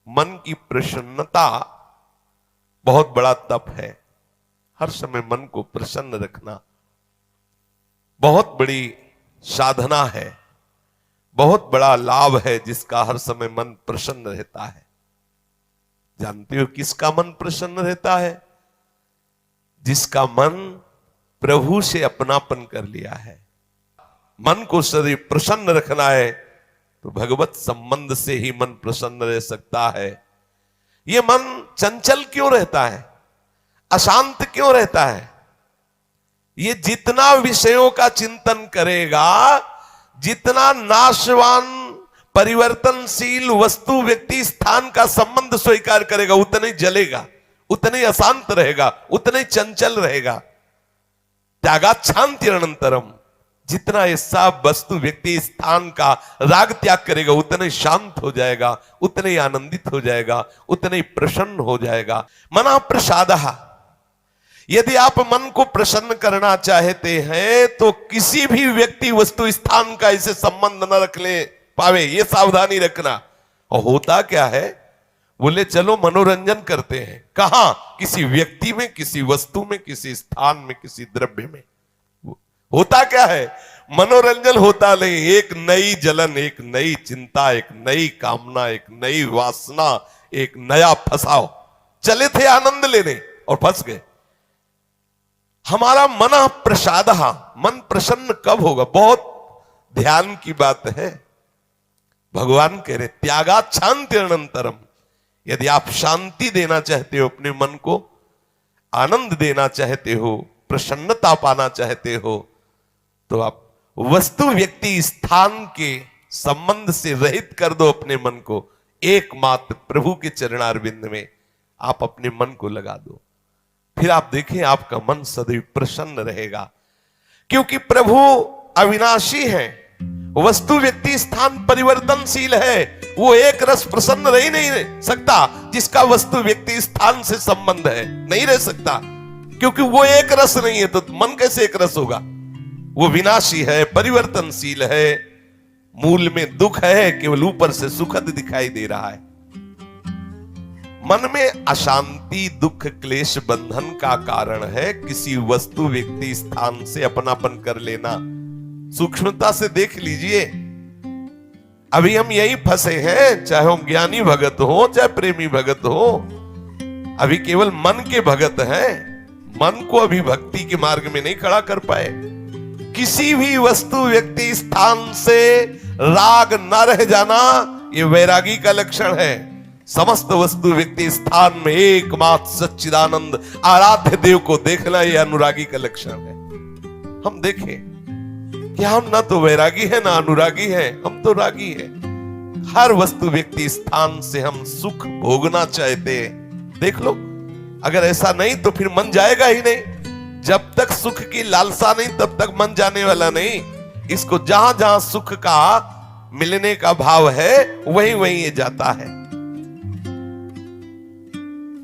मन की प्रसन्नता बहुत बड़ा तप है। हर समय मन को प्रसन्न रखना बहुत बड़ी साधना है, बहुत बड़ा लाभ है, जिसका हर समय मन प्रसन्न रहता है। जानते हो किसका मन प्रसन्न रहता है? जिसका मन प्रभु से अपनापन कर लिया है। मन को सदैव प्रसन्न रखना है तो भगवत संबंध से ही मन प्रसन्न रह सकता है। ये मन चंचल क्यों रहता है, अशांत क्यों रहता है? ये जितना विषयों का चिंतन करेगा, जितना नाशवान परिवर्तनशील वस्तु व्यक्ति स्थान का संबंध स्वीकार करेगा, उतना ही जलेगा, उतना ही अशांत रहेगा, उतना ही चंचल रहेगा। त्यागाच्छांति अनंतरम, जितना ये सब वस्तु व्यक्ति स्थान का राग त्याग करेगा, उतना ही शांत हो जाएगा, उतना ही आनंदित हो जाएगा, उतना ही प्रसन्न हो जाएगा। मना प्रसादः, यदि आप मन को प्रसन्न करना चाहते हैं तो किसी भी व्यक्ति वस्तु स्थान का इसे संबंध न रख ले पावे, ये सावधानी रखना। और होता क्या है, बोले चलो मनोरंजन करते हैं। कहां? किसी व्यक्ति में, किसी वस्तु में, किसी स्थान में, किसी द्रव्य में। होता क्या है, मनोरंजन होता नहीं, एक नई जलन, एक नई चिंता, एक नई कामना, एक नई वासना, एक नया फसाव। चले थे आनंद लेने और फंस गए। हमारा मन प्रसाद, मन प्रसन्न कब होगा? बहुत ध्यान की बात है। भगवान कह रहे त्यागाच्छांति अनंतरम, यदि आप शांति देना चाहते हो अपने मन को, आनंद देना चाहते हो, प्रसन्नता पाना चाहते हो, तो आप वस्तु व्यक्ति स्थान के संबंध से रहित कर दो अपने मन को। एकमात्र प्रभु के चरणारविंद में आप अपने मन को लगा दो। फिर आप देखें आपका मन सदैव प्रसन्न रहेगा, क्योंकि प्रभु अविनाशी है, वस्तु व्यक्ति स्थान परिवर्तनशील है। वो एक रस प्रसन्न रह ही नहीं सकता जिसका वस्तु व्यक्ति स्थान से संबंध है, नहीं रह सकता, क्योंकि वो एक रस नहीं है तो मन कैसे एक रस होगा? वो विनाशी है, परिवर्तनशील है, मूल में दुख है, केवल ऊपर से सुखद दिखाई दे रहा है। मन में अशांति, दुख, क्लेश, बंधन का कारण है किसी वस्तु व्यक्ति स्थान से अपनापन कर लेना। सूक्ष्मता से देख लीजिए, अभी हम यही फंसे हैं, चाहे हम ज्ञानी भगत हो, चाहे प्रेमी भगत हो, अभी केवल मन के भगत हैं। मन को अभी भक्ति के मार्ग में नहीं खड़ा कर पाए। किसी भी वस्तु व्यक्ति स्थान से राग न रह जाना, ये वैरागी का लक्षण है। समस्त वस्तु व्यक्ति स्थान में एकमात्र सच्चिदानंद आराध्य देव को देखना, यह अनुरागी का लक्षण है। हम देखें कि हम ना तो वैरागी है ना अनुरागी है, हम तो रागी है। हर वस्तु व्यक्ति स्थान से हम सुख भोगना चाहते हैं। देख लो, अगर ऐसा नहीं तो फिर मन जाएगा ही नहीं। जब तक सुख की लालसा नहीं तब तक मन जाने वाला नहीं। इसको जहां जहां सुख का मिलने का भाव है वहीं वहीं ये जाता है।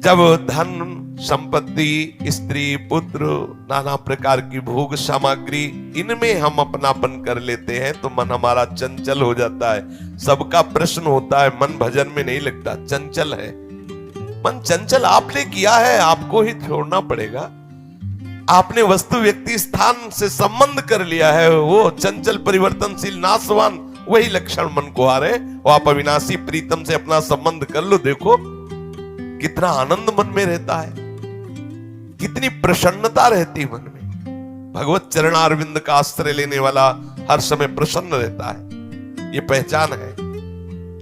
जब धन संपत्ति, स्त्री, पुत्र, नाना प्रकार की भोग सामग्री, इनमें हम अपनापन कर लेते हैं तो मन हमारा चंचल हो जाता है। सबका प्रश्न होता है, मन भजन में नहीं लगता, चंचल है। मन चंचल आपने किया है, आपको ही छोड़ना पड़ेगा। आपने वस्तु व्यक्ति स्थान से संबंध कर लिया है, वो चंचल, परिवर्तनशील, नाशवान, वही लक्षण मन को आ रहे। वो आप अविनाशी प्रीतम से अपना संबंध कर लो, देखो कितना आनंद मन में रहता है, कितनी प्रसन्नता रहती मन में। भगवत चरणारविंद का आश्रय लेने वाला हर समय प्रसन्न रहता है, ये पहचान है।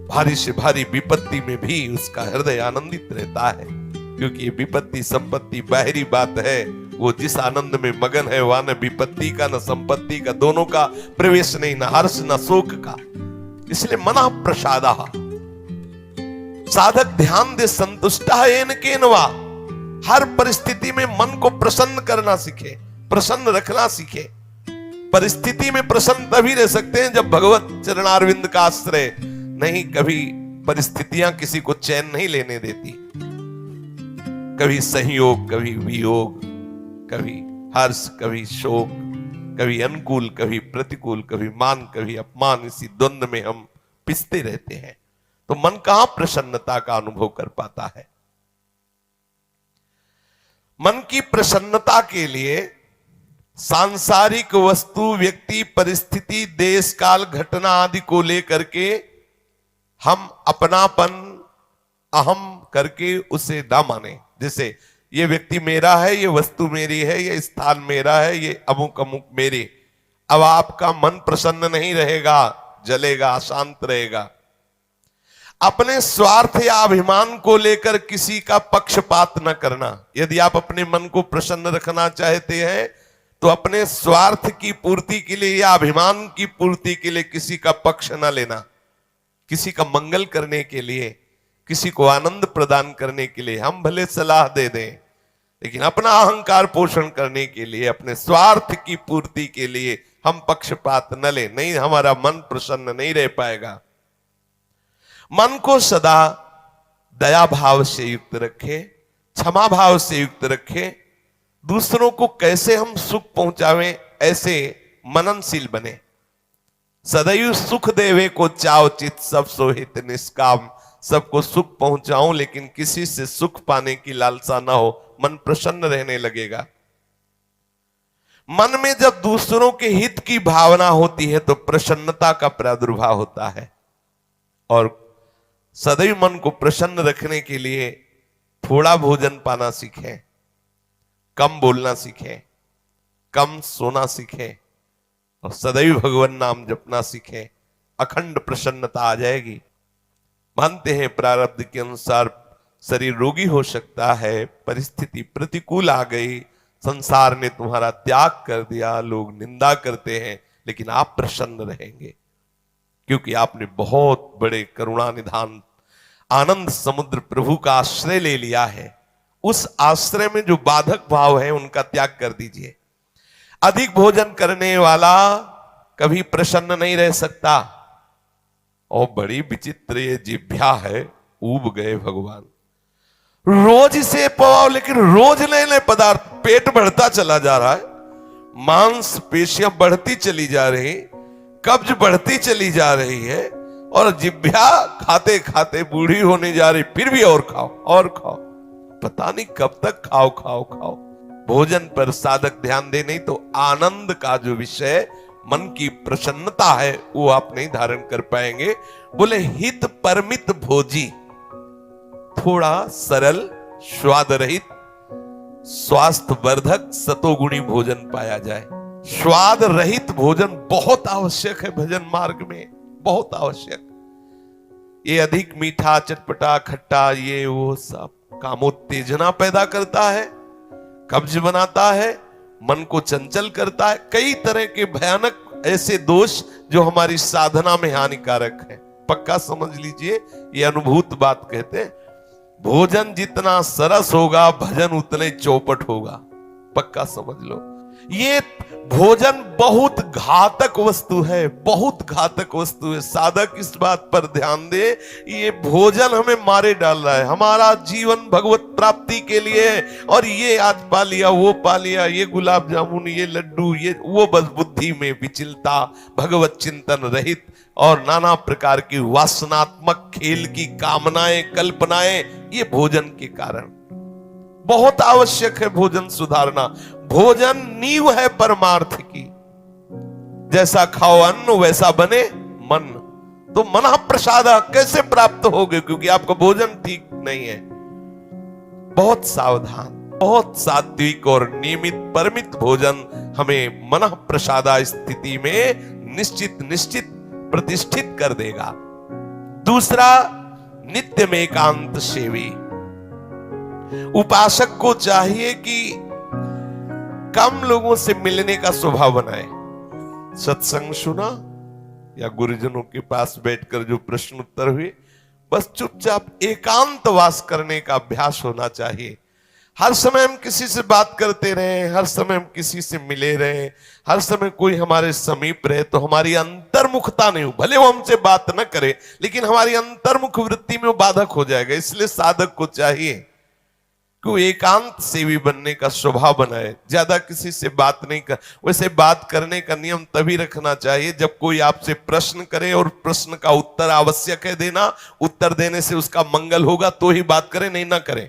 भारी से भारी विपत्ति में भी उसका हृदय आनंदित रहता है, क्योंकि ये विपत्ति संपत्ति बाहरी बात है। वो जिस आनंद में मगन है वहां न विपत्ति का न संपत्ति का, दोनों का प्रवेश नहीं, न हर्ष न शोक का। इसलिए मना प्रसादा, साधक ध्यान दे संतुष्टा येन केनवा। हर परिस्थिति में मन को प्रसन्न करना सीखे, प्रसन्न रखना सीखे। परिस्थिति में प्रसन्न तभी रह सकते हैं जब भगवत चरणारविंद का आश्रय नहीं। कभी परिस्थितियां किसी को चैन नहीं लेने देती, कभी संयोग, कभी वियोग, कभी हर्ष, कभी शोक, कभी अनुकूल, कभी प्रतिकूल, कभी मान, कभी अपमान। इसी द्वंद्व में हम पिसते रहते हैं। तो मन कहां प्रसन्नता का अनुभव कर पाता है। मन की प्रसन्नता के लिए सांसारिक वस्तु, व्यक्ति, परिस्थिति, देश काल, घटना आदि को लेकर के हम अपनापन, अहम करके उसे ना माने। जैसे ये व्यक्ति मेरा है, ये वस्तु मेरी है, ये स्थान मेरा है, ये अमुक अमुक मेरे। अब आपका मन प्रसन्न नहीं रहेगा, जलेगा, अशांत रहेगा। अपने स्वार्थ या अभिमान को लेकर किसी का पक्षपात न करना। यदि आप अपने मन को प्रसन्न रखना चाहते हैं तो अपने स्वार्थ की पूर्ति के लिए या अभिमान की पूर्ति के लिए किसी का पक्ष न लेना। किसी का मंगल करने के लिए, किसी को आनंद प्रदान करने के लिए हम भले सलाह दे दें, लेकिन अपना अहंकार पोषण करने के लिए, अपने स्वार्थ की पूर्ति के लिए हम पक्षपात न लें। नहीं, हमारा मन प्रसन्न नहीं रह पाएगा। मन को सदा दया भाव से युक्त रखे, क्षमा भाव से युक्त रखे। दूसरों को कैसे हम सुख पहुंचावें, ऐसे मननशील बने। सदैव सुख देवे को चाव चित, सब सोहित निष्काम। सबको सुख पहुंचाऊं लेकिन किसी से सुख पाने की लालसा ना हो, मन प्रसन्न रहने लगेगा। मन में जब दूसरों के हित की भावना होती है तो प्रसन्नता का प्रादुर्भाव होता है। और सदैव मन को प्रसन्न रखने के लिए थोड़ा भोजन पाना सीखें, कम बोलना सीखें, कम सोना सीखें और सदैव भगवान नाम जपना सीखें। अखंड प्रसन्नता आ जाएगी। मानते हैं प्रारब्ध के अनुसार शरीर रोगी हो सकता है, परिस्थिति प्रतिकूल आ गई, संसार ने तुम्हारा त्याग कर दिया, लोग निंदा करते हैं, लेकिन आप प्रसन्न रहेंगे क्योंकि आपने बहुत बड़े करुणा निधान आनंद समुद्र प्रभु का आश्रय ले लिया है। उस आश्रय में जो बाधक भाव है उनका त्याग कर दीजिए। अधिक भोजन करने वाला कभी प्रसन्न नहीं रह सकता। और बड़ी विचित्र ये जिह्वा है, ऊब गए भगवान। रोज इसे पवाओ, लेकिन रोज नए नए पदार्थ, पेट बढ़ता चला जा रहा है, मांस पेशियां बढ़ती चली जा रही, कब्ज बढ़ती चली जा रही है और जिह्वा खाते खाते बूढ़ी होने जा रही, फिर भी और खाओ और खाओ। पता नहीं कब तक खाओ खाओ खाओ। भोजन पर साधक ध्यान दे, नहीं तो आनंद का जो विषय मन की प्रसन्नता है वो आप नहीं धारण कर पाएंगे। बोले हित परमित भोजी, थोड़ा सरल, स्वाद रहित, स्वास्थ्य वर्धक, सतोगुणी भोजन पाया जाए। स्वाद रहित भोजन बहुत आवश्यक है भजन मार्ग में, बहुत आवश्यक। ये अधिक मीठा, चटपटा, खट्टा, ये वो सब कामोत्तेजना पैदा करता है, कब्ज बनाता है, मन को चंचल करता है। कई तरह के भयानक ऐसे दोष जो हमारी साधना में हानिकारक है। पक्का समझ लीजिए, ये अनुभूत बात कहते हैं। भोजन जितना सरस होगा, भजन उतने चौपट होगा। पक्का समझ लो। ये भोजन बहुत घातक वस्तु है, बहुत घातक वस्तु है। साधक इस बात पर ध्यान दे, ये भोजन हमें मारे डाल रहा है। हमारा जीवन भगवत प्राप्ति के लिए है और ये आज पा लिया, वो पा लिया, ये गुलाब जामुन, ये लड्डू, ये वो, बस बुद्धि में विचलता, भगवत चिंतन रहित और नाना प्रकार की वासनात्मक खेल की कामनाएं, कल्पनाएं, ये भोजन के कारण। बहुत आवश्यक है भोजन सुधारना। भोजन नींव है परमार्थ की। जैसा खाओ अन्न वैसा बने मन। तो मन प्रसाद कैसे प्राप्त होगे, क्योंकि आपका भोजन ठीक नहीं है। बहुत सावधान, बहुत सात्विक और नियमित परमित भोजन हमें मन प्रसादा स्थिति में निश्चित निश्चित प्रतिष्ठित कर देगा। दूसरा, नित्य में एकांत सेवी। उपासक को चाहिए कि कम लोगों से मिलने का स्वभाव बनाए। सत्संग सुना या गुरुजनों के पास बैठकर जो प्रश्न उत्तर हुए, बस चुपचाप एकांत वास करने का अभ्यास होना चाहिए। हर समय हम किसी से बात करते रहे, हर समय हम किसी से मिले रहे, हर समय कोई हमारे समीप रहे, तो हमारी अंतर्मुखता नहीं हो। भले वो हमसे बात न करे, लेकिन हमारी अंतर्मुख वृत्ति में वो बाधक हो जाएगा। इसलिए साधक को चाहिए कि वो एकांत सेवी बनने का स्वभाव बनाए, ज्यादा किसी से बात नहीं कर। वैसे बात करने का नियम तभी रखना चाहिए जब कोई आपसे प्रश्न करे और प्रश्न का उत्तर आवश्यक है देना, उत्तर देने से उसका मंगल होगा तो ही बात करें, नहीं ना करें।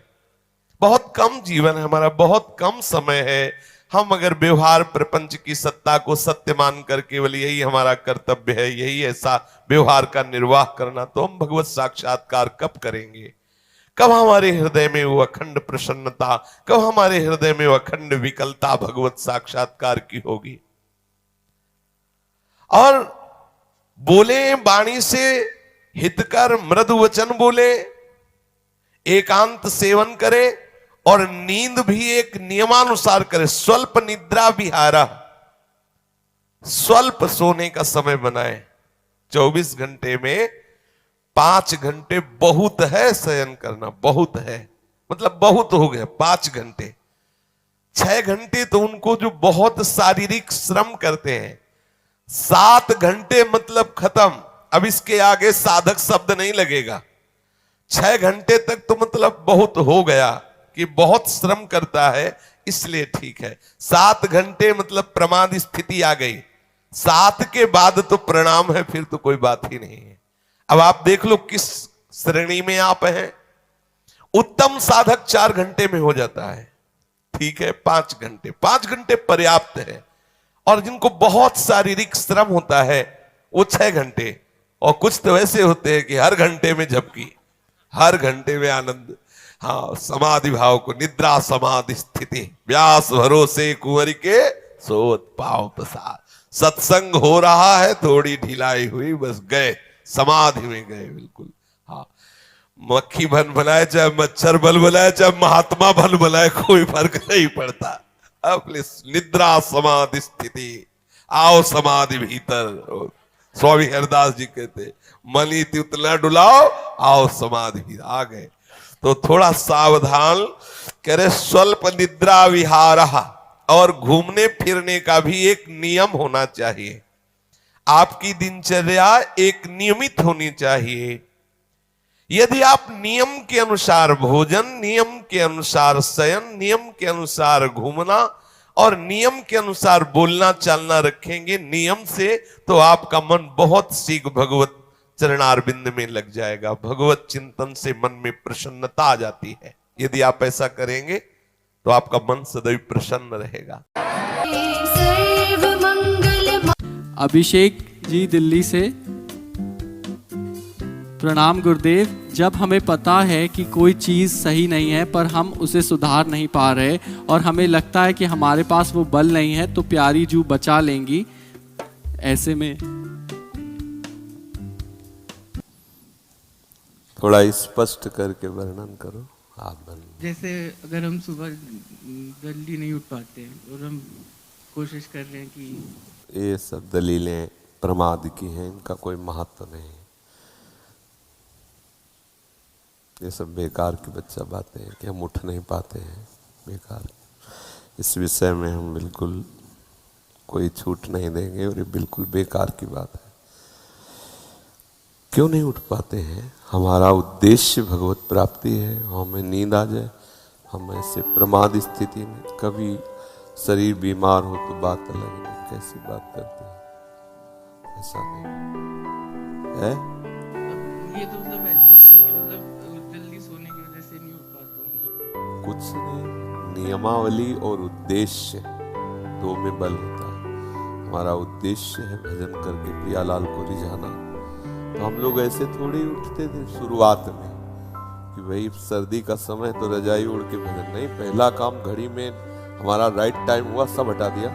बहुत कम जीवन है हमारा, बहुत कम समय है। हम अगर व्यवहार प्रपंच की सत्ता को सत्य मान कर केवल यही हमारा कर्तव्य है, यही ऐसा व्यवहार का निर्वाह करना, तो हम भगवत साक्षात्कार कब करेंगे? कब हमारे हृदय में वो अखंड प्रसन्नता, कब हमारे हृदय में वो अखंड विकलता भगवत साक्षात्कार की होगी? और बोले वाणी से हितकर मृदु वचन बोले, एकांत सेवन करे और नींद भी एक नियमानुसार करे। स्वल्प निद्रा विहारा, स्वल्प सोने का समय बनाए। 24 घंटे में 5 घंटे बहुत है शयन करना, बहुत है, मतलब बहुत हो गया 5 घंटे। 6 घंटे तो उनको जो बहुत शारीरिक श्रम करते हैं, 7 घंटे मतलब खत्म। अब इसके आगे साधक शब्द नहीं लगेगा। 6 घंटे तक तो मतलब बहुत हो गया कि बहुत श्रम करता है, इसलिए ठीक है। 7 घंटे मतलब प्रमाद स्थिति आ गई, 7 के बाद तो प्रणाम है, फिर तो कोई बात ही नहीं है। अब आप देख लो किस श्रेणी में आप हैं। उत्तम साधक 4 घंटे में हो जाता है, ठीक है। 5 घंटे, 5 घंटे पर्याप्त है। और जिनको बहुत शारीरिक श्रम होता है वो 6 घंटे, और कुछ तो ऐसे होते हैं कि हर घंटे में झपकी, हर घंटे में आनंद। हाँ, समाधि भाव को, निद्रा समाधि स्थिति, व्यास भरोसे कुंवर के सोत पाव प्रसाद। सत्संग हो रहा है, थोड़ी ढिलाई हुई, बस गए समाधि में गए, बिल्कुल। हाँ, मक्खी बन बनाए चाहे मच्छर बन बनाए चाहे महात्मा बन बनाए, कोई फर्क नहीं पड़ता। अपने निद्रा समाधि स्थिति, आओ समाधि भीतर। स्वामी हरदास जी कहते, मनी उतना डुलाओ, आओ समाधि भीतर। आ गए तो थोड़ा सावधान करे। स्वल्प निद्रा विहारा, और घूमने फिरने का भी एक नियम होना चाहिए। आपकी दिनचर्या एक नियमित होनी चाहिए। यदि आप नियम के अनुसार भोजन, नियम के अनुसार शयन, नियम के अनुसार घूमना और नियम के अनुसार बोलना चालना रखेंगे नियम से, तो आपका मन बहुत शीघ्र भगवत चरणारविंद में लग जाएगा। भगवत चिंतन से मन में प्रसन्नता आ जाती है। यदि आप ऐसा करेंगे तो आपका मन सदैव प्रसन्न रहेगा। अभिषेक जी दिल्ली से, प्रणाम गुरुदेव। जब हमें पता है कि कोई चीज़ सही नहीं है पर हम उसे सुधार नहीं पा रहे और हमें लगता है कि हमारे पास वो बल नहीं है, तो प्यारी जू बचा लेंगी, ऐसे में थोड़ा स्पष्ट करके वर्णन करो। आप जैसे अगर हम सुबह जल्दी नहीं उठ पाते हैं और हम कोशिश कर रहे हैं कि, ये सब दलीलें प्रमाद की हैं, इनका कोई महत्व नहीं। ये सब बेकार की बच्चा बातें हैं कि हम उठ नहीं पाते हैं, बेकार। इस विषय में हम बिल्कुल कोई छूट नहीं देंगे और ये बिल्कुल बेकार की बात है। क्यों नहीं उठ पाते हैं? हमारा उद्देश्य भगवत प्राप्ति है। हमें नींद आ जाए, हम ऐसे प्रमाद स्थिति में, कभी शरीर बीमार हो तो बात अलग है, कैसी बात करते हैं, ऐसा नहीं है। ये तो मतलब ऐसा है कि मतलब जल्दी सोने की वजह से नहीं उठ पाता हूँ। कुछ नहीं, नियमावली और उद्देश्य दो में बल होता है। हमारा उद्देश्य है भजन करके प्रियालाल को रिझाना। तो हम लोग ऐसे थोड़ी उठते थे शुरुआत में कि भाई सर्दी का समय तो रजाई उड़ के भजन नहीं। पहला काम घड़ी में हमारा राइट टाइम हुआ, सब हटा दिया,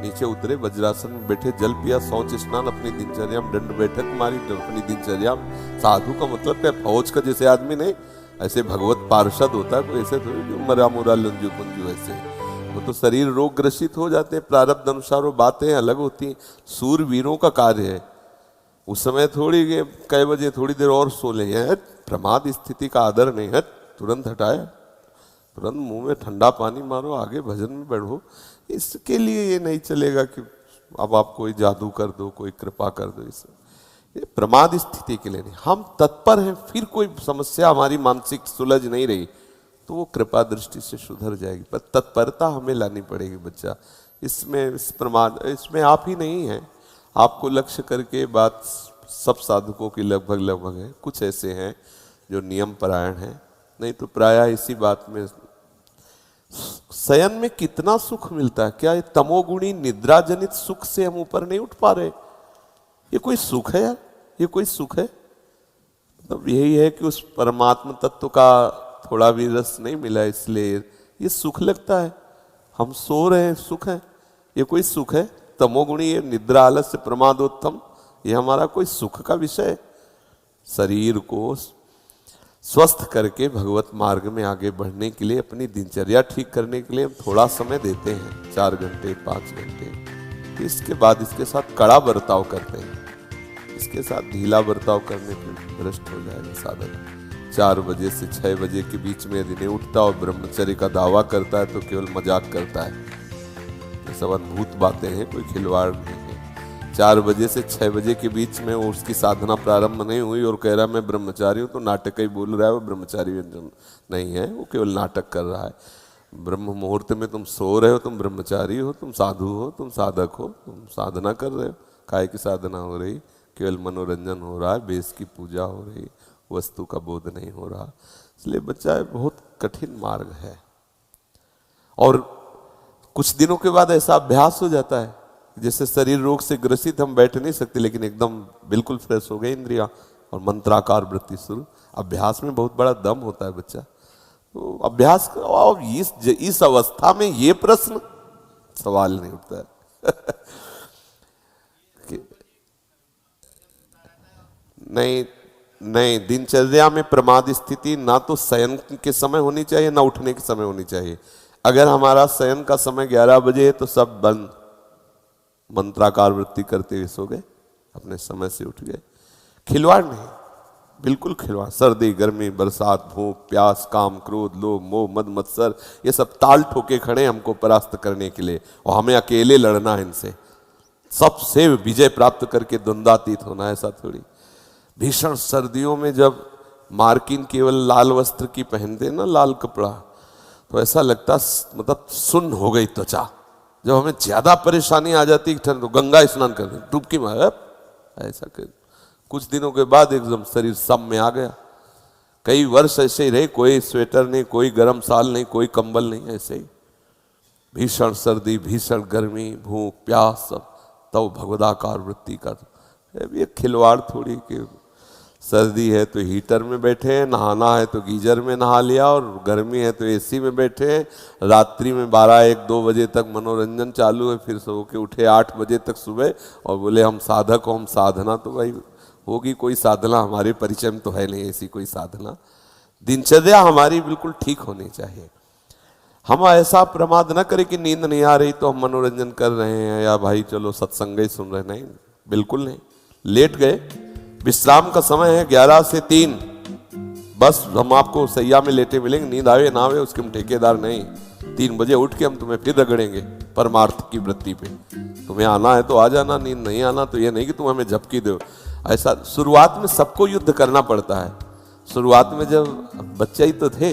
नीचे उतरे, वज्रासन में बैठे, जल पिया, शौच स्नान, अपनी दिनचर्या में दंड बैठक मारी, अपनी दिनचर्या में। साधु का मतलब क्या, फौज का जैसे आदमी नहीं, ऐसे भगवत पार्षद होता है कोई, ऐसे थोड़ी जो मरा मुरा लंजू पुंजू ऐसे। वो तो शरीर रोग ग्रसित हो जाते हैं, प्रारब्ध अनुसार वो बातें अलग होती हैं। सूरवीरों का कार्य है उस समय थोड़ी कई बजे थोड़ी देर और सो लें, है प्रमाद स्थिति का आदर नहीं है, तुरंत हटाए, तुरंत मुंह में ठंडा पानी मारो, आगे भजन में बढ़ो। इसके लिए ये नहीं चलेगा कि अब आप कोई जादू कर दो, कोई कृपा कर दो। ये प्रमाद स्थिति के लिए नहीं, हम तत्पर हैं। फिर कोई समस्या हमारी मानसिक सुलझ नहीं रही तो वो कृपा दृष्टि से सुधर जाएगी। पर तत्परता हमें लानी पड़ेगी बच्चा इसमें। इस प्रमाद इसमें आप ही नहीं हैं, आपको लक्ष्य करके बात सब साधकों की लगभग है। कुछ ऐसे हैं जो नियम परायण हैं, नहीं तो प्रायः इसी बात में। शयन में कितना सुख मिलता है, क्या ये तमोगुणी निद्रा जनित सुख से हम ऊपर नहीं उठ पा रहे? ये कोई सुख है यार? ये कोई सुख है? मतलब यही है कि उस परमात्मा तत्व का थोड़ा भी रस नहीं मिला, इसलिए ये सुख लगता है। हम सो रहे हैं, सुख है? ये कोई सुख है? तमोगुणी ये निद्रा आलस्य प्रमादोत्तम, ये हमारा कोई सुख का विषय है? शरीर को स्वस्थ करके भगवत मार्ग में आगे बढ़ने के लिए, अपनी दिनचर्या ठीक करने के लिए हम थोड़ा समय देते हैं, 4 घंटे 5 घंटे। इसके बाद इसके साथ कड़ा बर्ताव करते हैं, इसके साथ ढीला बर्ताव करने पर भ्रष्ट हो जाएगा साधक। 4 बजे से 6 बजे के बीच में यदि नहीं उठता और ब्रह्मचर्य का दावा करता है तो केवल मजाक करता है। ये सब अद्भुत बातें हैं, कोई खिलवाड़ नहीं है। 4 बजे से 6 बजे के बीच में उसकी साधना प्रारंभ नहीं हुई और कह रहा मैं ब्रह्मचारी हूँ, तो नाटक ही बोल रहा है, वो ब्रह्मचारी नहीं है, वो केवल नाटक कर रहा है। ब्रह्म मुहूर्त में तुम सो रहे हो, तुम ब्रह्मचारी हो, तुम साधु हो, तुम साधक हो, तुम साधना कर रहे हो। काय की साधना हो रही? केवल मनोरंजन हो रहा है, बेस की पूजा हो रही, वस्तु का बोध नहीं हो रहा। इसलिए बच्चा बहुत कठिन मार्ग है। और कुछ दिनों के बाद ऐसा अभ्यास हो जाता है, जैसे शरीर रोग से ग्रसित हम बैठ नहीं सकते, लेकिन एकदम बिल्कुल फ्रेश हो गए इंद्रिया और मंत्राकार वृत्ति शुरू। अभ्यास में बहुत बड़ा दम होता है बच्चा, तो अभ्यास करो। और इस अवस्था में ये प्रश्न सवाल नहीं उठता है नहीं, दिनचर्या में प्रमाद स्थिति ना तो शयन के समय होनी चाहिए, ना उठने के समय होनी चाहिए। अगर हमारा शयन का समय 11 बजे है तो सब बंद, मंत्राकार वृत्ति करते हुए सो गए, अपने समय से उठ गए। खिलवाड़ नहीं, बिल्कुल खिलवाड़। सर्दी, गर्मी, बरसात, भूख, प्यास, काम, क्रोध, लोभ, मोह, मद, मत्सर, ये सब ताल ठोके खड़े हमको परास्त करने के लिए, और हमें अकेले लड़ना है इनसे, सबसे विजय प्राप्त करके द्वंद्वातीत होना है। ऐसा थोड़ी। भीषण सर्दियों में जब मार्किन केवल लाल वस्त्र की पहनते ना, लाल कपड़ा, तो ऐसा लगता मतलब सुन्न हो गई त्वचा। जब हमें ज्यादा परेशानी आ जाती है ठंड, तो गंगा स्नान करते, डुबकी मार, ऐसा कर। कुछ दिनों के बाद एकदम शरीर सम में आ गया। कई वर्ष ऐसे ही रहे, कोई स्वेटर नहीं, कोई गर्म साल नहीं, कोई कंबल नहीं, ऐसे ही भीषण सर्दी, भीषण गर्मी, भूख, प्यास, सब। तब भगवदाकार वृत्ति का ये खिलवाड़ थोड़ी कि सर्दी है तो हीटर में बैठे हैं, नहाना है तो गीजर में नहा लिया, और गर्मी है तो एसी में बैठे हैं, रात्रि में 12, 1, 2 बजे तक मनोरंजन चालू है, फिर सो के उठे 8 बजे तक सुबह और बोले हम साधक हो, हम साधना। तो भाई होगी कोई साधना? हमारे परिचय में तो है नहीं ऐसी कोई साधना। दिनचर्या हमारी बिल्कुल ठीक होनी चाहिए। हम ऐसा प्रमाद न करें कि नींद नहीं आ रही तो हम मनोरंजन कर रहे हैं, या भाई चलो सत्संग ही सुन रहे। नहीं, बिल्कुल नहीं। लेट गए, विश्राम का समय है 11 से 3, बस हम आपको सैया में लेटे मिलेंगे, नींद आवे ना आवे उसके हम ठेकेदार नहीं। 3 बजे उठ के हम तुम्हें फिर रगड़ेंगे परमार्थ की वृत्ति पे। तुम्हें आना है तो आ जाना, नींद नहीं आना तो ये नहीं कि तुम हमें झपकी दो। ऐसा शुरुआत में सबको युद्ध करना पड़ता है। शुरुआत में जब बच्चे ही तो थे,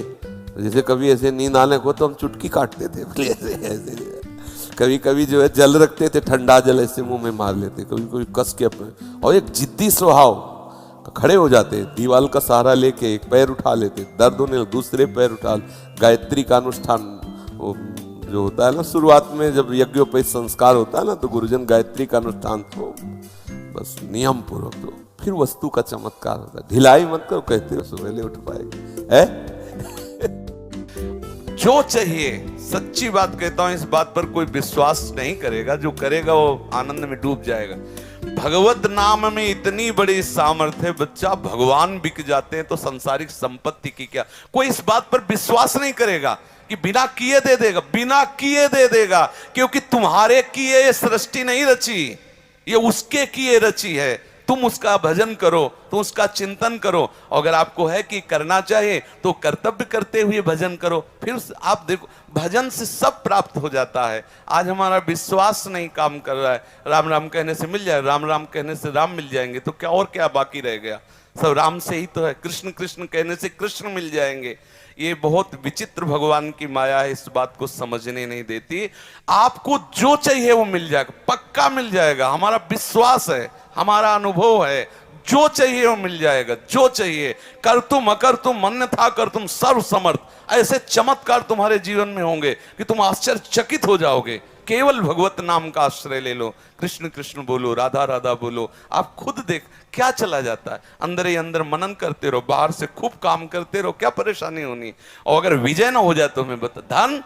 जैसे कभी ऐसे नींद आने को तो हम चुटकी काटते थे, ऐसे कभी कभी जो है जल रखते थे, ठंडा जल ऐसे मुंह में मार लेते, कभी कभी कस के अपने, और एक जिद्दी स्वभाव, खड़े हो जाते, दीवाल का सहारा लेके एक पैर उठा लेते, दर्द होने दूसरे पैर उठा। गायत्री का अनुष्ठान जो होता है ना, शुरुआत में जब यज्ञोपवीत संस्कार होता है ना, तो गुरुजन गायत्री का अनुष्ठान तो बस नियम पूर्वक, तो फिर वस्तु का चमत्कार होता है। ढिलाई मत करो, कहते हो सुबह उठ पाएगी है। जो चाहिए, सच्ची बात कहता हूं, इस बात पर कोई विश्वास नहीं करेगा, जो करेगा वो आनंद में डूब जाएगा। भगवत नाम में इतनी बड़ी सामर्थ्य है बच्चा, भगवान बिक जाते हैं तो संसारिक संपत्ति की क्या। कोई इस बात पर विश्वास नहीं करेगा कि बिना किए दे देगा, बिना किए दे देगा, क्योंकि तुम्हारे किए ये सृष्टि नहीं रची, ये उसके किए रची है। तुम उसका भजन करो, तुम उसका चिंतन करो, और अगर आपको है कि करना चाहिए तो कर्तव्य करते हुए भजन करो। फिर आप देखो, भजन से सब प्राप्त हो जाता है। आज हमारा विश्वास नहीं काम कर रहा है। राम राम कहने से मिल जाए, राम राम कहने से राम मिल जाएंगे, तो क्या और क्या बाकी रह गया। सब राम से ही तो है। कृष्ण कृष्ण कहने से कृष्ण मिल जाएंगे। ये बहुत विचित्र भगवान की माया है, इस बात को समझने नहीं देती। आपको जो चाहिए वो मिल जाएगा, पक्का मिल जाएगा। हमारा विश्वास है, हमारा अनुभव है, जो चाहिए वो मिल जाएगा। जो चाहिए, कर तुम अकर तुम अन्यथा कर तुम सर्व समर्थ, ऐसे चमत्कार तुम्हारे जीवन में होंगे कि तुम आश्चर्यचकित हो जाओगे। केवल भगवत नाम का आश्रय ले लो, कृष्ण कृष्ण बोलो, राधा राधा बोलो, आप खुद देख क्या चला जाता है। अंदर ही अंदर मनन करते रहो, बाहर से खूब काम करते रहो, क्या परेशानी होनी। और अगर विजय ना हो जाए तो हमें बता, धन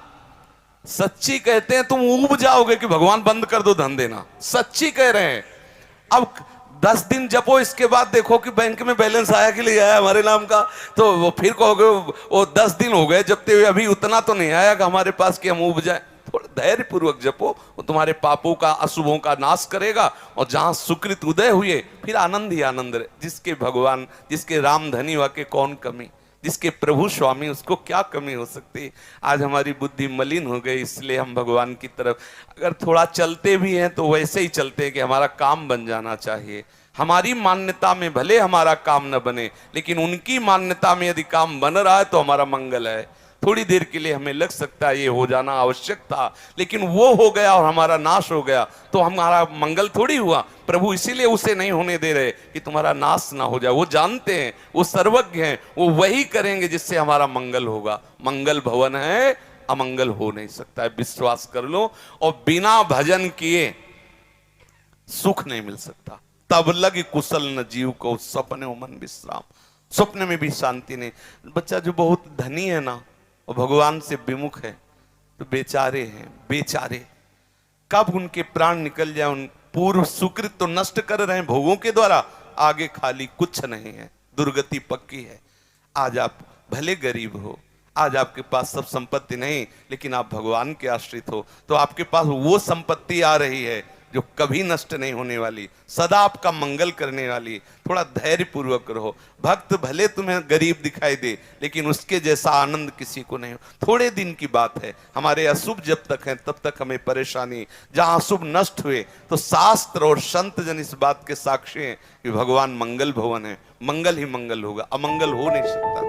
सच्ची कहते हैं तुम ऊब जाओगे कि भगवान बंद कर दो धन देना, सच्ची कह रहे हैं। अब 10 दिन जपो, इसके बाद देखो कि बैंक में बैलेंस आया कि नहीं आया हमारे नाम का, तो वो फिर कहोगे वो 10 दिन हो गए जपते हुए, अभी उतना तो नहीं आया कि हमारे पास कि हम ऊब जाए। थोड़ा धैर्य पूर्वक जपो, वो तुम्हारे पापों का अशुभों का नाश करेगा। और जहां सुकृत उदय हुए फिर आनंद ही आनंद रहे। जिसके भगवान, जिसके राम धनी वाके कौन कमी, जिसके प्रभु स्वामी उसको क्या कमी हो सकती। आज हमारी बुद्धि मलिन हो गई, इसलिए हम भगवान की तरफ अगर थोड़ा चलते भी हैं तो वैसे ही चलते हैं कि हमारा काम बन जाना चाहिए। हमारी मान्यता में भले हमारा काम न बने, लेकिन उनकी मान्यता में यदि काम बन रहा है तो हमारा मंगल है। थोड़ी देर के लिए हमें लग सकता है ये हो जाना आवश्यक था, लेकिन वो हो गया और हमारा नाश हो गया तो हमारा मंगल थोड़ी हुआ। प्रभु इसीलिए उसे नहीं होने दे रहे कि तुम्हारा नाश ना हो जाए। वो जानते हैं, वो सर्वज्ञ हैं, वो वही करेंगे जिससे हमारा मंगल होगा। मंगल भवन है, अमंगल हो नहीं सकता है, विश्वास कर लो। और बिना भजन किए सुख नहीं मिल सकता। तब लग कुशल न जीव को सपने मन विश्राम, स्वप्न में भी शांति नहीं। बच्चा जो बहुत धनी है ना और भगवान से विमुख है तो बेचारे हैं, बेचारे। कब उनके प्राण निकल जाए। उन पूर्व सुकृत तो नष्ट कर रहे हैं भोगों के द्वारा, आगे खाली कुछ नहीं है, दुर्गति पक्की है। आज आप भले गरीब हो, आज आपके पास सब संपत्ति नहीं, लेकिन आप भगवान के आश्रित हो तो आपके पास वो संपत्ति आ रही है जो कभी नष्ट नहीं होने वाली, सदा आपका मंगल करने वाली। थोड़ा धैर्य पूर्वक रहो। भक्त भले तुम्हें गरीब दिखाई दे, लेकिन उसके जैसा आनंद किसी को नहीं हो। थोड़े दिन की बात है, हमारे अशुभ जब तक है तब तक हमें परेशानी। जहां अशुभ नष्ट हुए तो शास्त्र और संत जन इस बात के साक्षी हैं कि भगवान मंगल भवन है, मंगल ही मंगल होगा, अमंगल हो नहीं सकता।